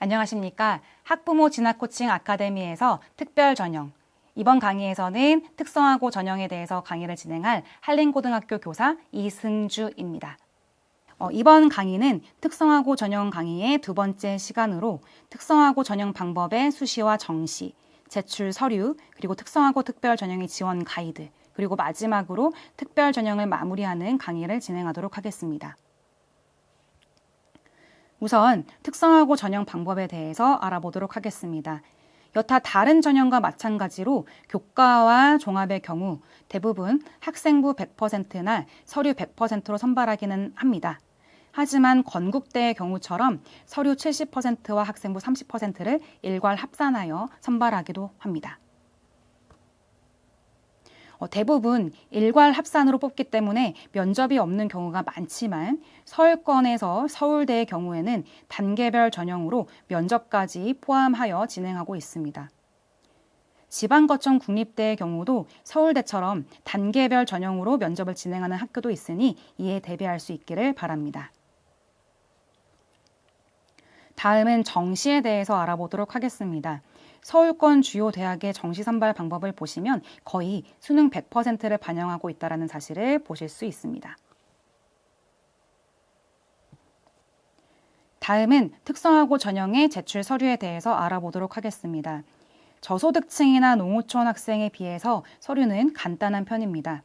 안녕하십니까. 학부모 진학 코칭 아카데미에서 특별 전형. 이번 강의에서는 특성화고 전형에 대해서 강의를 진행할 한림고등학교 교사 이승주입니다. 이번 강의는 특성화고 전형 강의의 두 번째 시간으로 특성화고 전형 방법의 수시와 정시, 제출 서류, 그리고 특성화고 특별 전형의 지원 가이드, 그리고 마지막으로 특별 전형을 마무리하는 강의를 진행하도록 하겠습니다. 우선 특성화고 전형 방법에 대해서 알아보도록 하겠습니다. 여타 다른 전형과 마찬가지로 교과와 종합의 경우 대부분 학생부 100%나 서류 100%로 선발하기는 합니다. 하지만 건국대의 경우처럼 서류 70%와 학생부 30%를 일괄 합산하여 선발하기도 합니다. 대부분 일괄 합산으로 뽑기 때문에 면접이 없는 경우가 많지만 서울권에서 서울대의 경우에는 단계별 전형으로 면접까지 포함하여 진행하고 있습니다. 지방거점 국립대의 경우도 서울대처럼 단계별 전형으로 면접을 진행하는 학교도 있으니 이에 대비할 수 있기를 바랍니다. 다음은 정시에 대해서 알아보도록 하겠습니다. 서울권 주요 대학의 정시 선발 방법을 보시면 거의 수능 100%를 반영하고 있다는 사실을 보실 수 있습니다. 다음은 특성화고 전형의 제출 서류에 대해서 알아보도록 하겠습니다. 저소득층이나 농어촌 학생에 비해서 서류는 간단한 편입니다.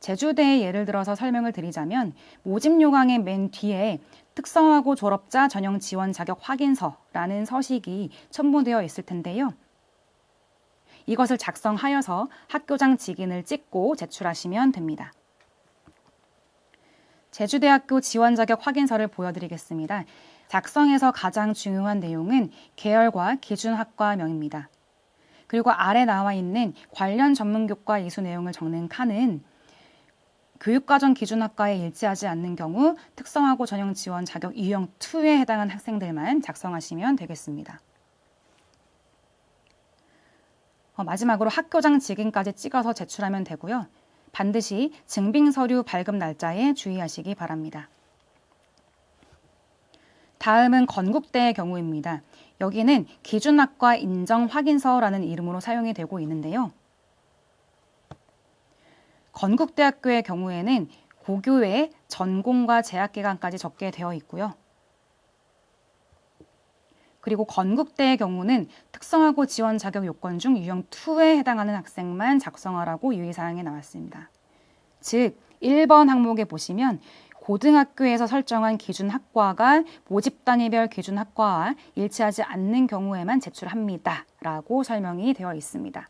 제주대의 예를 들어서 설명을 드리자면 모집 요강의 맨 뒤에 특성화고 졸업자 전형 지원 자격 확인서라는 서식이 첨부되어 있을 텐데요. 이것을 작성하여서 학교장 직인을 찍고 제출하시면 됩니다. 제주대학교 지원 자격 확인서를 보여드리겠습니다. 작성에서 가장 중요한 내용은 계열과 기준 학과명입니다. 그리고 아래 나와 있는 관련 전문교과 이수 내용을 적는 칸은 교육과정 기준학과에 일치하지 않는 경우 특성화고 전형 지원 자격 유형 2에 해당한 학생들만 작성하시면 되겠습니다. 마지막으로 학교장 직인까지 찍어서 제출하면 되고요. 반드시 증빙서류 발급 날짜에 주의하시기 바랍니다. 다음은 건국대의 경우입니다. 여기는 기준학과 인정 확인서라는 이름으로 사용이 되고 있는데요. 건국대학교의 경우에는 고교의 전공과 재학 기간까지 적게 되어 있고요. 그리고 건국대의 경우는 특성화고 지원 자격 요건 중 유형 2에 해당하는 학생만 작성하라고 유의사항에 나왔습니다. 즉 1번 항목에 보시면 고등학교에서 설정한 기준 학과가 모집 단위별 기준 학과와 일치하지 않는 경우에만 제출합니다. 라고 설명이 되어 있습니다.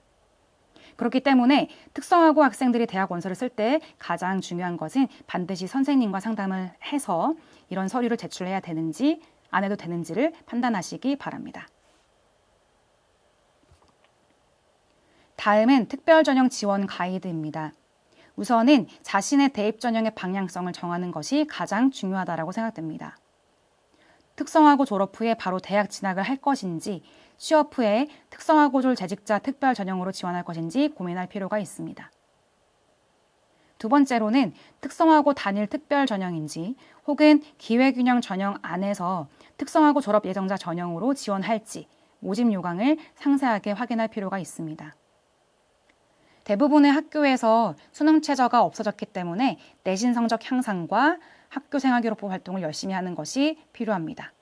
그렇기 때문에 특성화고 학생들이 대학 원서를 쓸 때 가장 중요한 것은 반드시 선생님과 상담을 해서 이런 서류를 제출해야 되는지 안 해도 되는지를 판단하시기 바랍니다. 다음은 특별전형 지원 가이드입니다. 우선은 자신의 대입 전형의 방향성을 정하는 것이 가장 중요하다고 생각됩니다. 특성화고 졸업 후에 바로 대학 진학을 할 것인지 취업 후에 특성화고졸 재직자 특별 전형으로 지원할 것인지 고민할 필요가 있습니다. 두 번째로는 특성화고 단일 특별 전형인지 혹은 기회균형 전형 안에서 특성화고 졸업 예정자 전형으로 지원할지 모집 요강을 상세하게 확인할 필요가 있습니다. 대부분의 학교에서 수능 최저가 없어졌기 때문에 내신 성적 향상과 학교 생활기록부 활동을 열심히 하는 것이 필요합니다.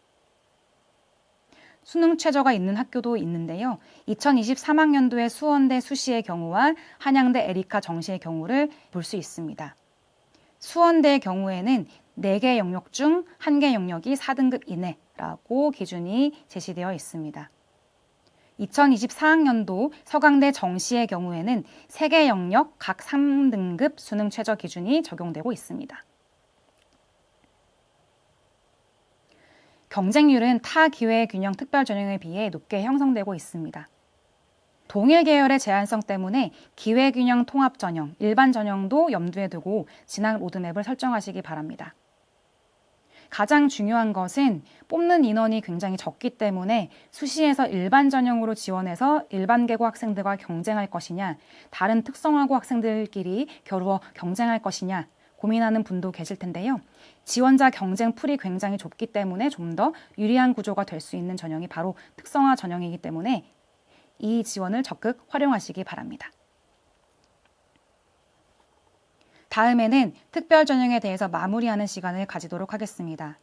수능 최저가 있는 학교도 있는데요. 2023학년도의 수원대 수시의 경우와 한양대 에리카 정시의 경우를 볼 수 있습니다. 수원대의 경우에는 4개 영역 중 1개 영역이 4등급 이내라고 기준이 제시되어 있습니다. 2024학년도 서강대 정시의 경우에는 3개 영역 각 3등급 수능 최저 기준이 적용되고 있습니다. 경쟁률은 타 기회균형 특별 전형에 비해 높게 형성되고 있습니다. 동일 계열의 제한성 때문에 기회균형 통합 전형, 일반 전형도 염두에 두고 진학 로드맵을 설정하시기 바랍니다. 가장 중요한 것은 뽑는 인원이 굉장히 적기 때문에 수시에서 일반 전형으로 지원해서 일반계고 학생들과 경쟁할 것이냐, 다른 특성화고 학생들끼리 겨루어 경쟁할 것이냐, 고민하는 분도 계실 텐데요. 지원자 경쟁 풀이 굉장히 좁기 때문에 좀 더 유리한 구조가 될 수 있는 전형이 바로 특성화 전형이기 때문에 이 지원을 적극 활용하시기 바랍니다. 다음에는 특별 전형에 대해서 마무리하는 시간을 가지도록 하겠습니다.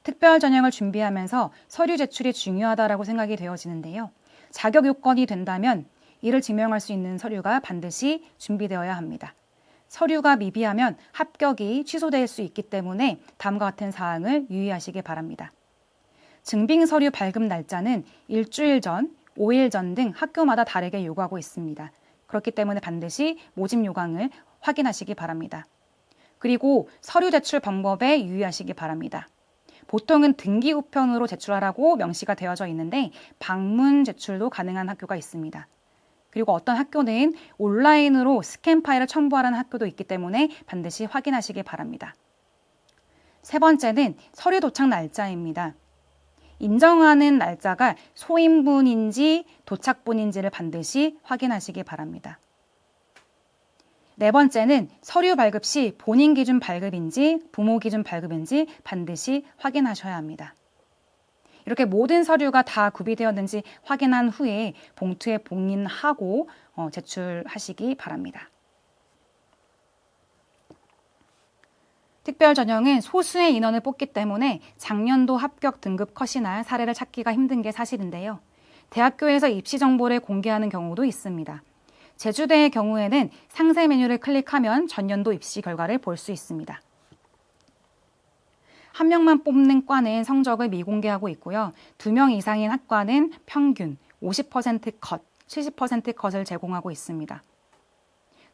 특별 전형을 준비하면서 서류 제출이 중요하다고 생각이 되어지는데요. 자격 요건이 된다면 이를 증명할 수 있는 서류가 반드시 준비되어야 합니다. 서류가 미비하면 합격이 취소될 수 있기 때문에 다음과 같은 사항을 유의하시기 바랍니다. 증빙 서류 발급 날짜는 일주일 전, 5일 전 등 학교마다 다르게 요구하고 있습니다. 그렇기 때문에 반드시 모집 요강을 확인하시기 바랍니다. 그리고 서류 제출 방법에 유의하시기 바랍니다. 보통은 등기 우편으로 제출하라고 명시가 되어져 있는데 방문 제출도 가능한 학교가 있습니다. 그리고 어떤 학교는 온라인으로 스캔 파일을 첨부하라는 학교도 있기 때문에 반드시 확인하시기 바랍니다. 세 번째는 서류 도착 날짜입니다. 인정하는 날짜가 소인분인지 도착분인지를 반드시 확인하시기 바랍니다. 네 번째는 서류 발급 시 본인 기준 발급인지 부모 기준 발급인지 반드시 확인하셔야 합니다. 이렇게 모든 서류가 다 구비되었는지 확인한 후에 봉투에 봉인하고 제출하시기 바랍니다. 특별 전형은 소수의 인원을 뽑기 때문에 작년도 합격 등급 컷이나 사례를 찾기가 힘든 게 사실인데요. 대학교에서 입시 정보를 공개하는 경우도 있습니다. 제주대의 경우에는 상세 메뉴를 클릭하면 전년도 입시 결과를 볼 수 있습니다. 한 명만 뽑는 과는 성적을 미공개하고 있고요. 2명 이상인 학과는 평균 50% 컷, 70% 컷을 제공하고 있습니다.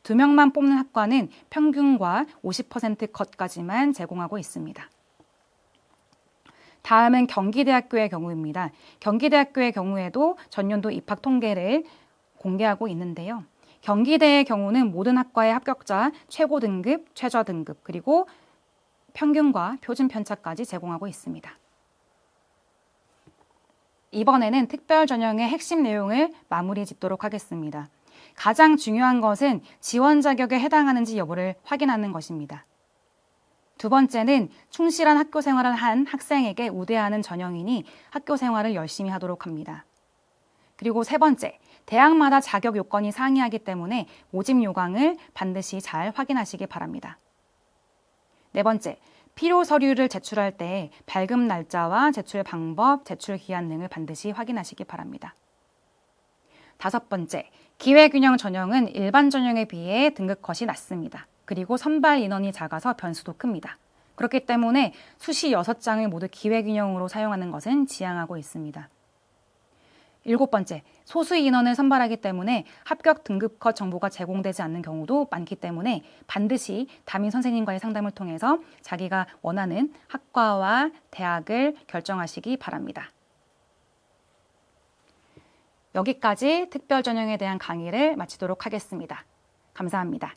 2명만 뽑는 학과는 평균과 50% 컷까지만 제공하고 있습니다. 다음은 경기대학교의 경우입니다. 경기대학교의 경우에도 전년도 입학 통계를 공개하고 있는데요. 경기대의 경우는 모든 학과의 합격자 최고 등급, 최저 등급, 그리고 평균과 표준 편차까지 제공하고 있습니다. 이번에는 특별 전형의 핵심 내용을 마무리 짓도록 하겠습니다. 가장 중요한 것은 지원 자격에 해당하는지 여부를 확인하는 것입니다. 두 번째는 충실한 학교 생활을 한 학생에게 우대하는 전형이니 학교 생활을 열심히 하도록 합니다. 그리고 세 번째, 대학마다 자격 요건이 상이하기 때문에 모집 요강을 반드시 잘 확인하시기 바랍니다. 네 번째, 필요 서류를 제출할 때 발급 날짜와 제출 방법, 제출 기한 등을 반드시 확인하시기 바랍니다. 다섯 번째, 기회균형 전형은 일반 전형에 비해 등급 컷이 낮습니다. 그리고 선발 인원이 작아서 변수도 큽니다. 그렇기 때문에 수시 6장을 모두 기회균형으로 사용하는 것은 지양하고 있습니다. 일곱 번째, 소수 인원을 선발하기 때문에 합격 등급 컷 정보가 제공되지 않는 경우도 많기 때문에 반드시 담임 선생님과의 상담을 통해서 자기가 원하는 학과와 대학을 결정하시기 바랍니다. 여기까지 특별 전형에 대한 강의를 마치도록 하겠습니다. 감사합니다.